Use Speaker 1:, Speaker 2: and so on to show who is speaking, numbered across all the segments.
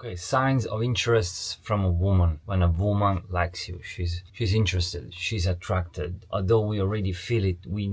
Speaker 1: Okay, signs of interest from a woman. When a woman likes you, she's interested, she's attracted. Although we already feel it, we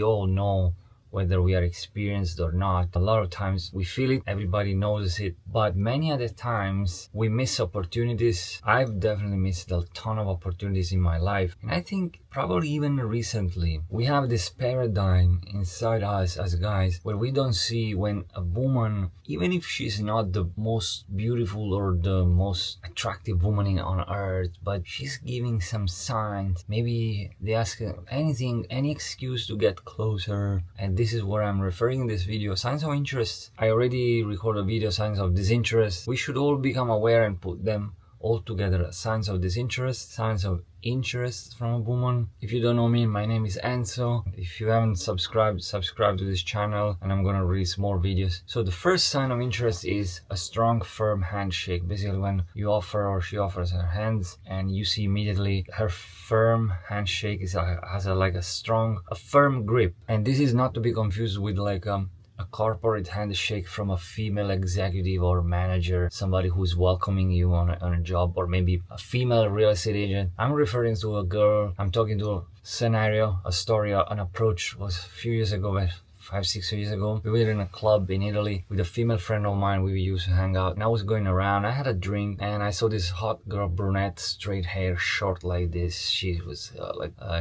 Speaker 1: all know whether we are experienced or not. A lot of times we feel it, everybody knows it, but many other times we miss opportunities. I've definitely missed a ton of opportunities in my life, and I think probably even recently we have this paradigm inside us as guys where we don't see when a woman, even if she's not the most beautiful or the most attractive woman on earth, but she's giving some signs. Maybe they ask anything, any excuse to get closer, and this is what I'm referring in this video. Signs of interest. I already recorded a video, signs of disinterest. We should all become aware and put them all together. Signs of disinterest, signs of interest from a woman. If you don't know me, my name is Enzo. If you haven't subscribed, subscribe to this channel, and I'm gonna release more videos. So the first sign of interest is a strong, firm handshake. Basically, when you offer or she offers her hands and you see immediately her firm handshake has a strong, firm grip. And this is not to be confused with like a corporate handshake from a female executive or manager, somebody who's welcoming you on a job, or maybe a female real estate agent. I'm referring to a girl. I'm talking to a scenario, a story, an approach was a few years ago, 5-6 years ago. We were in a club in Italy with a female friend of mine. We used to hang out, and I was going around. I had a drink, and I saw this hot girl, brunette, straight hair, short like this. She was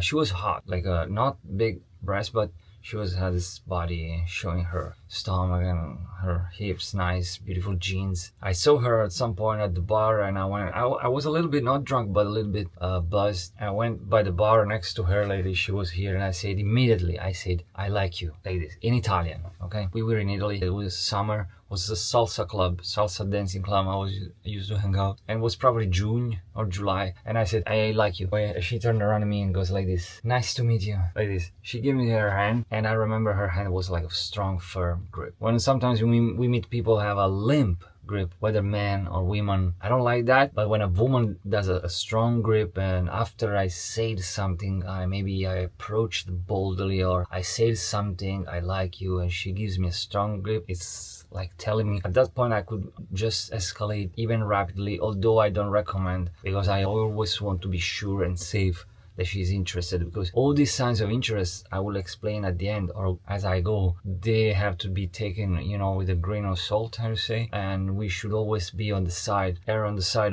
Speaker 1: she was hot, not big breasts, but she had this body showing her stomach and her hips, nice, beautiful jeans. I saw her at some point at the bar, and I was a little bit, not drunk, but a little bit buzzed. I went by the bar next to her lady. She was here, and I said immediately, I like you, like this, in Italian, okay? We were in Italy. It was summer. It was a salsa club, salsa dancing club. I used to hang out, and it was probably June or July, and I said, I like you. She turned around to me and goes like this, nice to meet you, like this. She gave me her hand, and I remember her hand was like a strong, firm grip. When sometimes we meet people have a limp grip, whether men or women, I don't like that. But when a woman does a strong grip, and after I said something, maybe I approached boldly, or I said something, I like you, and she gives me a strong grip, it's like telling me at that point I could just escalate even rapidly, although I don't recommend, because I always want to be sure and safe that she's interested, because all these signs of interest, I will explain at the end or as I go, they have to be taken, with a grain of salt, I would say. And we should always be on the side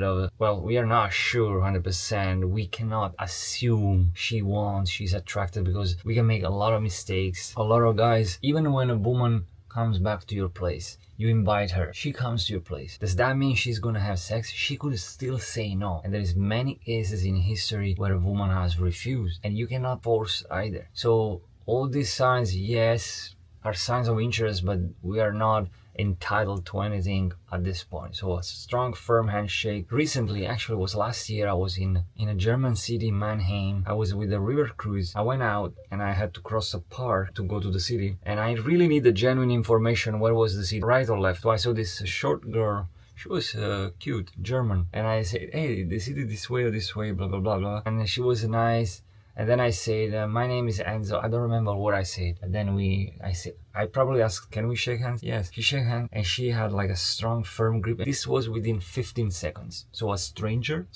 Speaker 1: of, well, we are not sure 100%. We cannot assume she's attracted, because we can make a lot of mistakes. A lot of guys, even when a woman comes back to your place, you invite her, she comes to your place, does that mean she's gonna have sex? She could still say no, and there is many cases in history where a woman has refused, and you cannot force either. So all these signs, yes, are signs of interest, but we are not entitled to anything at this point. So a strong, firm handshake. Recently, actually it was last year, I was in a German city, Mannheim. I was with a river cruise. I went out and I had to cross a park to go to the city, and I really need the genuine information. Where was the city, right or left? So I saw this short girl. She was cute, German, and I said, hey, the city this way or this way, blah blah blah blah, and she was nice. And then I said, my name is Enzo. I don't remember what I said. And then I probably asked, can we shake hands? Yes. She shook hands, and she had like a strong, firm grip. This was within 15 seconds. So a stranger,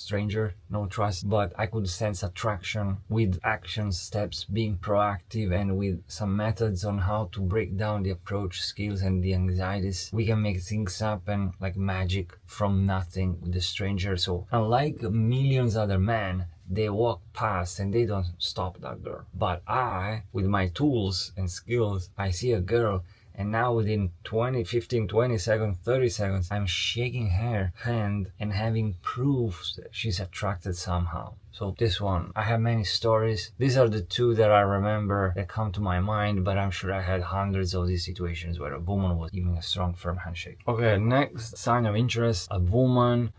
Speaker 1: no trust, but I could sense attraction with action steps, being proactive, and with some methods on how to break down the approach skills and the anxieties. We can make things happen like magic from nothing with the stranger. So unlike millions other men, they walk past and they don't stop that girl. But I, with my tools and skills, I see a girl, and now within 15, 20 seconds, 30 seconds, I'm shaking her hand and having proofs that she's attracted somehow. So this one, I have many stories. These are the two that I remember that come to my mind, but I'm sure I had hundreds of these situations where a woman was giving a strong, firm handshake. Okay, next sign of interest, a woman,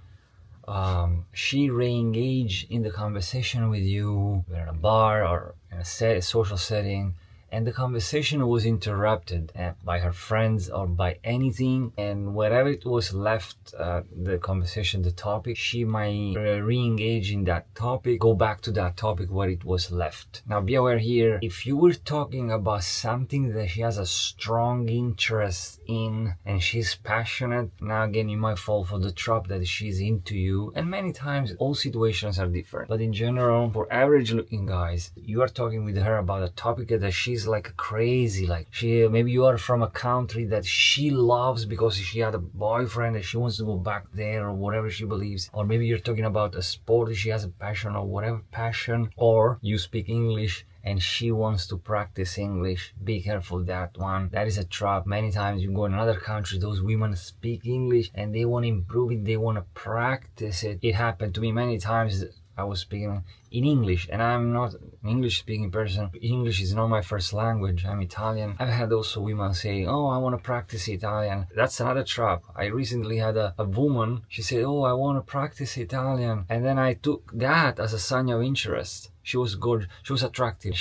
Speaker 1: she re-engage in the conversation with you. We're in a bar or in a social setting, and the conversation was interrupted by her friends or by anything, and wherever it was left, the conversation, the topic, she might re-engage in that topic, go back to that topic where it was left. Now be aware here, if you were talking about something that she has a strong interest in and she's passionate, now again you might fall for the trap that she's into you, and many times all situations are different, but in general, for average looking guys, you are talking with her about a topic that she's like crazy, like maybe you are from a country that she loves because she had a boyfriend and she wants to go back there, or whatever she believes, or maybe you're talking about a sport that she has a passion or whatever passion, or you speak English and she wants to practice English. Be careful that one. That is a trap. Many times you go in another country, those women speak English and they want to improve it, they want to practice it. It happened to me many times. I was speaking in English and I'm not an English speaking person. English is not my first language. I'm Italian. I've had also women say, oh, I want to practice Italian. That's another trap. I recently had a woman, she said, oh, I want to practice Italian. And then I took that as a sign of interest. She was good. She was attractive.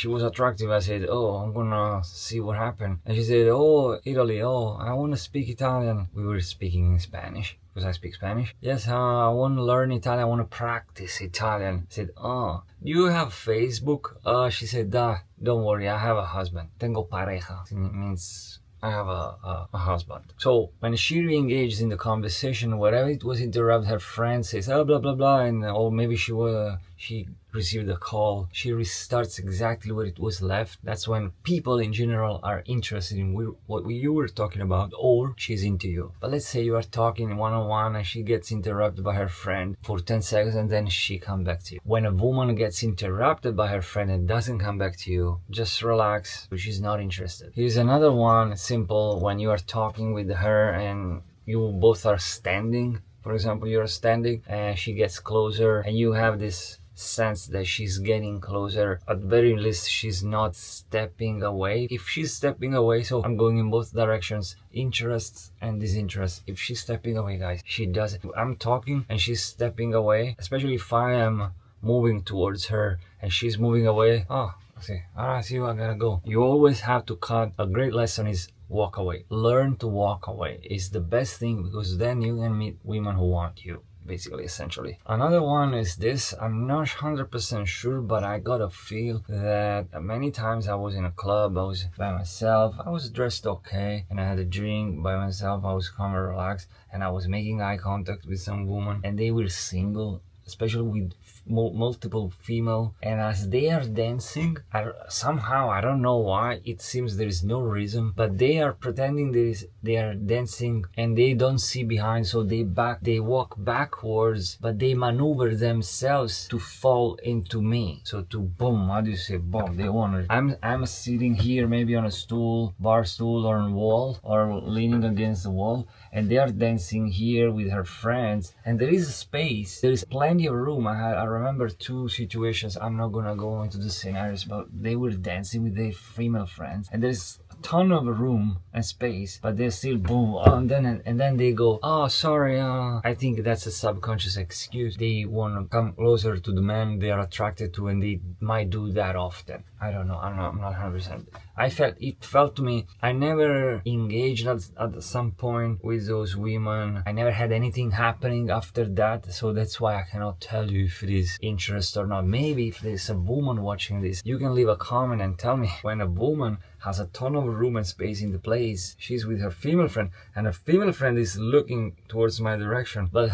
Speaker 1: I said, oh, I'm gonna see what happened. And she said, oh, Italy. Oh, I want to speak Italian. We were speaking in Spanish because I speak Spanish. Yes, I want to learn Italian. I want to practice Italian. I said, oh, do you have Facebook? She said, don't worry. I have a husband. Tengo pareja. It means I have a husband. So when she re-engaged in the conversation, wherever it was interrupted, her friend says, oh, blah, blah, blah, and or maybe she received a call, she restarts exactly where it was left. That's when people in general are interested in what you were talking about, or she's into you. But let's say you are talking one-on-one and she gets interrupted by her friend for 10 seconds and then she comes back to you. When a woman gets interrupted by her friend and doesn't come back to you, just relax, she's not interested. Here's another one, simple. When you are talking with her and you both are standing, for example, you're standing and she gets closer and you have this sense that she's getting closer. At very least, she's not stepping away. If she's stepping away, so I'm going in both directions, interests and disinterest. If she's stepping away, guys, she does it. I'm talking and she's stepping away, especially if I am moving towards her and she's moving away. Oh, I see you, I gotta go. You always have to cut. A great lesson is walk away. Learn to walk away is the best thing, because then you can meet women who want you. Basically, essentially. Another one is this, I'm not 100% sure, but I got a feel that many times I was in a club, I was by myself, I was dressed okay, and I had a drink by myself, I was calm and relaxed, and I was making eye contact with some woman, and they were single, especially with multiple female, and as they are dancing, somehow, I don't know why, it seems there is no reason, but they are pretending they are dancing and they don't see behind, so they walk backwards, but they maneuver themselves to fall into me. So to boom, how do you say boom? They want to. I'm sitting here maybe on a stool, bar stool, or on a wall, or leaning against the wall, and they are dancing here with her friends, and there is a space, there is plenty of room. I remember two situations, I'm not gonna go into the scenarios, but they were dancing with their female friends, and there's a ton of room and space, but they're still boom, and then they go, oh, sorry, I think that's a subconscious excuse. They want to come closer to the man they are attracted to, and they might do that often. I don't know, I'm not 100%. It felt to me, I never engaged at some point with those women. I never had anything happening after that, so that's why I cannot tell you if it is interest or not. Maybe if there's a woman watching this, you can leave a comment and tell me. When a woman has a ton of room and space in the place, she's with her female friend, and her female friend is looking towards my direction, but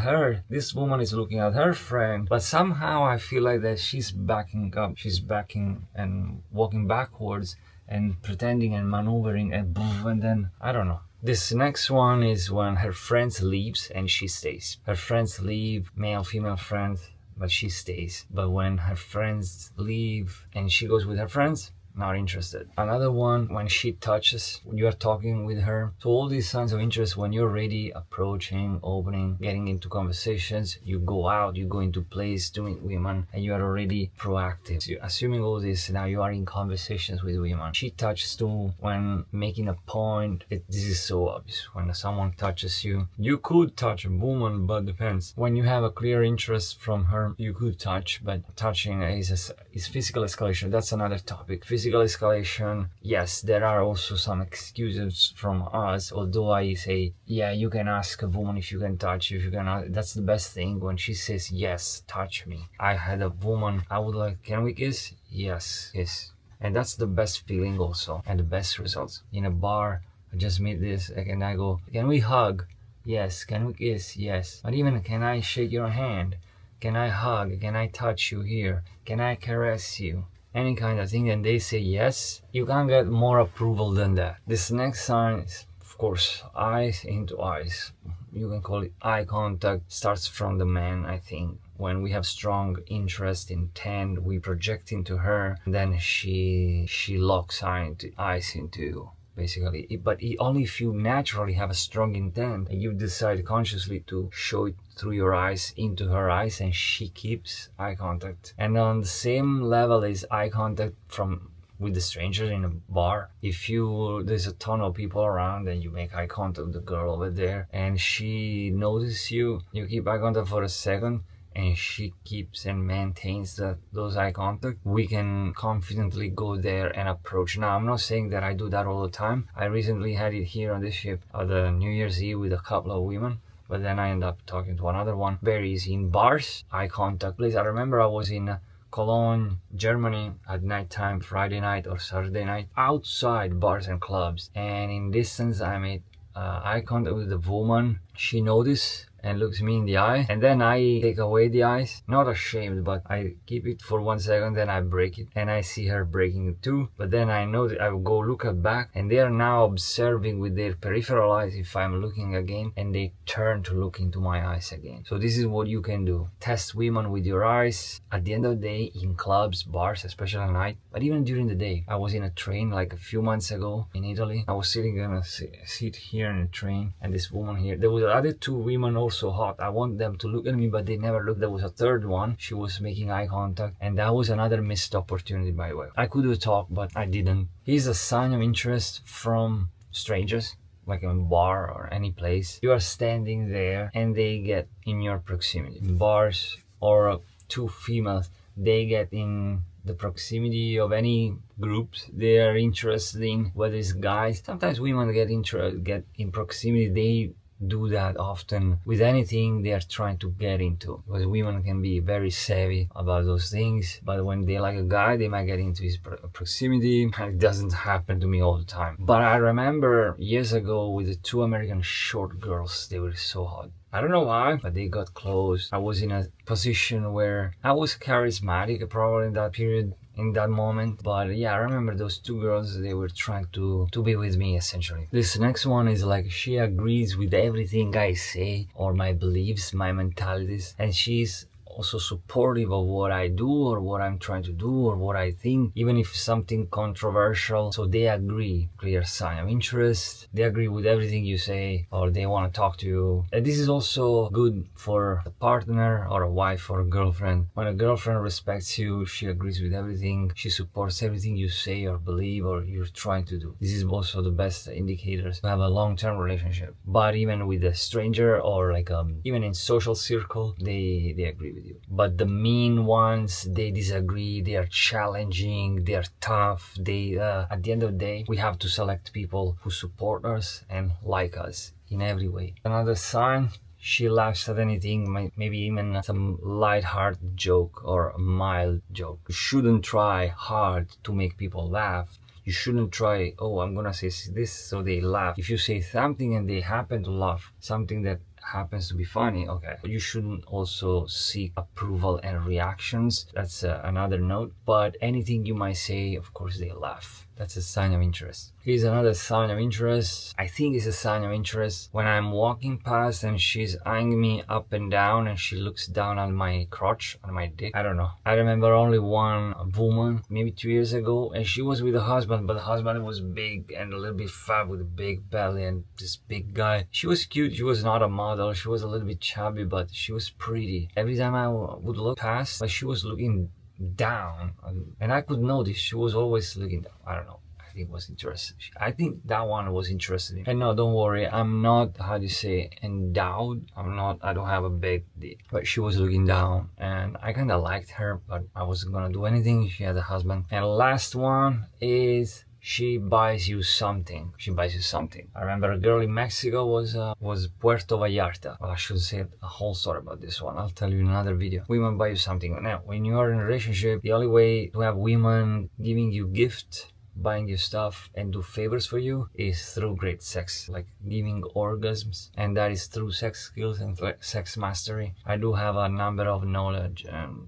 Speaker 1: this woman is looking at her friend, but somehow I feel like that she's backing up, she's backing and walking backwards and pretending and maneuvering, and boom, and then I don't know. This next one is when her friends leaves and she stays. Her friends leave, male, female friends, but she stays. But when her friends leave and she goes with her friends, not interested. Another one, when she touches, when you are talking with her. So all these signs of interest, when you're ready, approaching, opening, getting into conversations, you go out, you go into place to meet women, and you are already proactive. So assuming all this, now you are in conversations with women. She touches too, when making a point. This is so obvious. When someone touches you, you could touch a woman, but depends. When you have a clear interest from her, you could touch, but touching is physical escalation. That's another topic. Physical physical escalation, yes, there are also some excuses from us. Although I say, yeah, you can ask a woman if you can touch, if you can. That's the best thing when she says, yes, touch me. I had a woman, I would like, can we kiss? Yes, kiss. And that's the best feeling also, and the best results. In a bar, I just meet this, and I go, can we hug? Yes. Can we kiss? Yes. But even, can I shake your hand? Can I hug? Can I touch you here? Can I caress you? Any kind of thing, and they say yes. You can't get more approval than that. This next sign is, of course, eyes into eyes. You can call it eye contact. Starts from the man, I think. When we have strong interest, intent, we project into her, then she locks eyes into you, basically. But only if you naturally have a strong intent and you decide consciously to show it through your eyes into her eyes, and she keeps eye contact. And on the same level is eye contact from with the stranger in a bar. If there's a ton of people around and you make eye contact with the girl over there and she notices you keep eye contact for a second, and she keeps and maintains those eye contact, we can confidently go there and approach. Now, I'm not saying that I do that all the time. I recently had it here on this ship at the New Year's Eve with a couple of women, but then I end up talking to another one. Very easy. In bars, eye contact. Please, I remember I was in Cologne, Germany at nighttime, Friday night or Saturday night, outside bars and clubs, and in distance I made eye contact with the woman. She noticed and looks me in the eye, and then I take away the eyes, not ashamed, but I keep it for 1 second, then I break it, and I see her breaking it too. But then I know that I will go look at back, and they are now observing with their peripheral eyes if I'm looking again, and they turn to look into my eyes again. So this is what you can do. Test women with your eyes. At the end of the day, in clubs, bars, especially at night, but even during the day. I was in a train like a few months ago in Italy. I was sitting on a seat here in the train, and this woman here, there was other two women also hot. I want them to look at me, but they never looked. There was a third one. She was making eye contact, and that was another missed opportunity, by the way. I could have talked, but I didn't. Here's a sign of interest from strangers, like in a bar or any place. You are standing there and they get in your proximity. In bars or two females, they get in the proximity of any groups they are interested in, whether it's guys. Sometimes women get in proximity. They do that often with anything they are trying to get into, because women can be very savvy about those things, but when they like a guy, they might get into his proximity. It doesn't happen to me all the time, but I remember years ago with the two American short girls. They were so hot. I don't know why, but they got close. I was in a position where I was charismatic probably in that period, in that moment. But yeah, I remember those two girls, they were trying to be with me essentially. This next one is like, she agrees with everything I say or my beliefs, my mentalities, and she's also supportive of what I do or what I'm trying to do or what I think, even if something controversial. So they agree. Clear sign of interest. They agree with everything you say, or they want to talk to you. And this is also good for a partner or a wife or a girlfriend. When a girlfriend respects you, she agrees with everything, she supports everything you say or believe or you're trying to do. This is also the best indicators to have a long-term relationship. But even with a stranger or like even in social circle, they agree with you. But the mean ones, they disagree, they are challenging, they are tough. They at the end of the day, we have to select people who support us and like us in every way. Another sign, she laughs at anything, maybe even some light-hearted joke or a mild joke. You shouldn't try hard to make people laugh. You shouldn't try, oh, I'm gonna say this so they laugh. If you say something and they happen to laugh, something that happens to be funny, okay. You shouldn't also seek approval and reactions. That's another note. But anything you might say, of course, they laugh. That's a sign of interest. Here's another sign of interest. I think it's a sign of interest when I'm walking past and she's eyeing me up and down and she looks down on my crotch, on my dick. I don't know. I remember only one woman, maybe 2 years ago, and she was with a husband, but the husband was big and a little bit fat with a big belly and this big guy. She was cute. She was not a model. She was a little bit chubby, but she was pretty. Every time I would look past, like she was looking down, and I could notice she was always looking down. I don't know. think was interested. I think that one was interesting. And no, don't worry, I'm not, how do you say, endowed. I don't have a big dick. But she was looking down and I kind of liked her, but I wasn't gonna do anything. She had a husband. And last one is she buys you something. She buys you something. I remember a girl in Mexico was Puerto Vallarta. Well, I should say a whole story about this one. I'll tell you in another video. Women buy you something. Now, when you are in a relationship, the only way to have women giving you gifts, buying you stuff and do favors for you is through great sex, like giving orgasms, and that is through sex skills and sex mastery. I do have a number of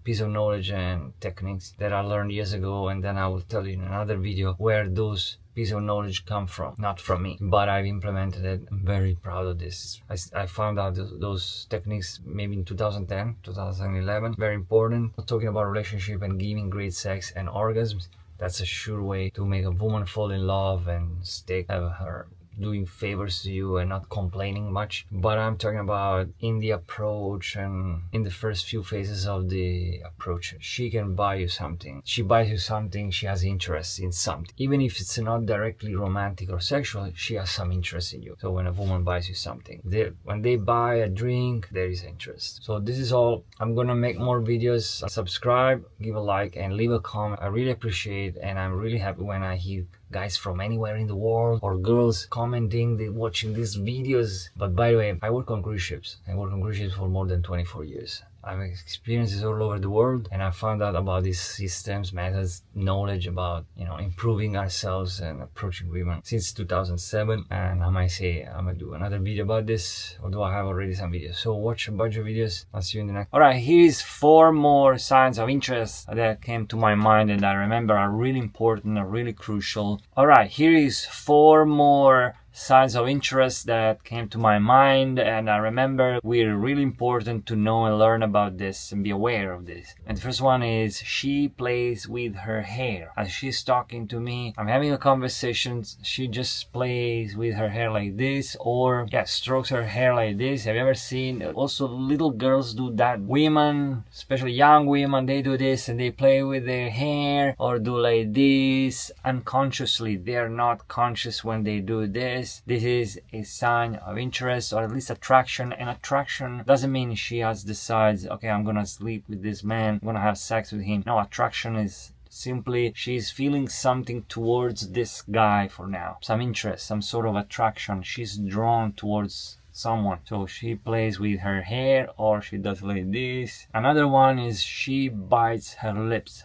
Speaker 1: piece of knowledge and techniques that I learned years ago, and then I will tell you in another video where those piece of knowledge come from, not from me, but I've implemented it. I'm very proud of this. I found out those techniques maybe in 2010, 2011, very important. Talking about relationship and giving great sex and orgasms, that's a sure way to make a woman fall in love and have her doing favors to you and not complaining much. But I'm talking about in the approach and in the first few phases of the approach. She can buy you something. She buys you something, she has interest in something. Even if it's not directly romantic or sexual, she has some interest in you. So when a woman buys you something, when they buy a drink, there is interest. So this is all. I'm gonna make more videos. Subscribe, give a like, and leave a comment. I really appreciate, and I'm really happy when I hear guys from anywhere in the world or girls commenting, they watching these videos. But by the way, I work on cruise ships. I work on cruise ships for more than 24 years. I've experiences all over the world, and I found out about these systems, methods, knowledge about, improving ourselves and approaching women since 2007. And I might say I'm gonna do another video about this, although I have already some videos. So watch a bunch of videos. I'll see you in the next. All right, here's 4 more signs of interest that came to my mind and I remember are really important, are really crucial. All right, here is 4 more signs of interest that came to my mind, and I remember we're really important to know and learn about this and be aware of this. And the first one is she plays with her hair. As she's talking to me, I'm having a conversation, she just plays with her hair like this, or strokes her hair like this. Have you ever seen also little girls do that? Women, especially young women, they do this and they play with their hair or do like this unconsciously. They're not conscious when they do this. This is a sign of interest, or at least attraction. And attraction doesn't mean she has decides, okay, I'm gonna sleep with this man, I'm gonna have sex with him. No, attraction is simply she's feeling something towards this guy for now. Some interest, some sort of attraction. She's drawn towards someone. So she plays with her hair or she does like this. Another one is she bites her lips.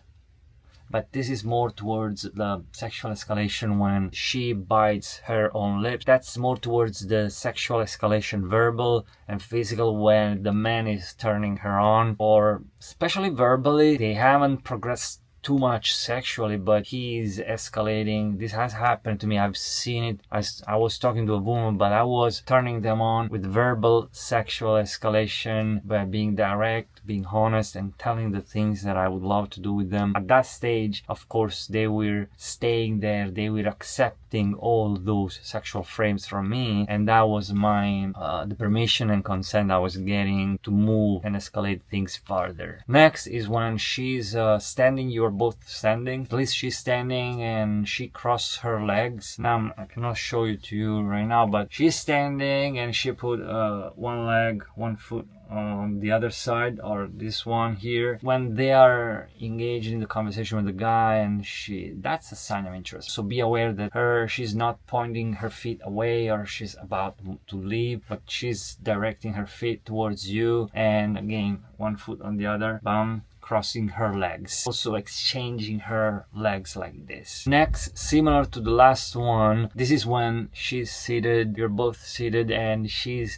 Speaker 1: But this is more towards the sexual escalation when she bites her own lips. That's more towards the sexual escalation, verbal and physical, when the man is turning her on, or especially verbally. They haven't progressed too much sexually, but he's escalating. This has happened to me. I've seen it. I was talking to a woman, but I was turning them on with verbal sexual escalation by being direct, being honest, and telling the things that I would love to do with them. At that stage, of course, they were staying there. They were accepting all those sexual frames from me, and that was my the permission and consent I was getting to move and escalate things further. Next is when she's standing. You're both standing. At least she's standing and she crosses her legs. Now I cannot show it to you right now, but she's standing and she put one leg, one foot on the other side, or this one here. When they are engaged in the conversation with the guy, and that's a sign of interest. So be aware that she's not pointing her feet away or she's about to leave, but she's directing her feet towards you, and again, one foot on the other, bam, crossing her legs, also exchanging her legs like this. Next, similar to the last one, this is when she's seated, you're both seated, and she's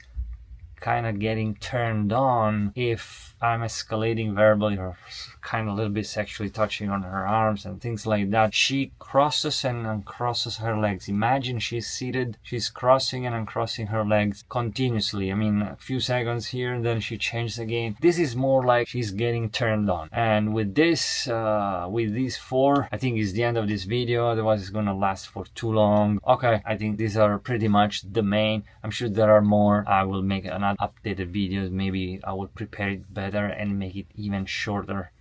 Speaker 1: kind of getting turned on. If I'm escalating verbally or kind of a little bit sexually touching on her arms and things like that, she crosses and uncrosses her legs. Imagine she's seated, she's crossing and uncrossing her legs continuously. I mean, a few seconds here and then she changes again. This is more like she's getting turned on. And with this, with these 4, I think it's the end of this video, otherwise it's gonna last for too long. Okay, I think these are pretty much the main. I'm sure there are more. I will make another updated videos. Maybe I will prepare it better and make it even shorter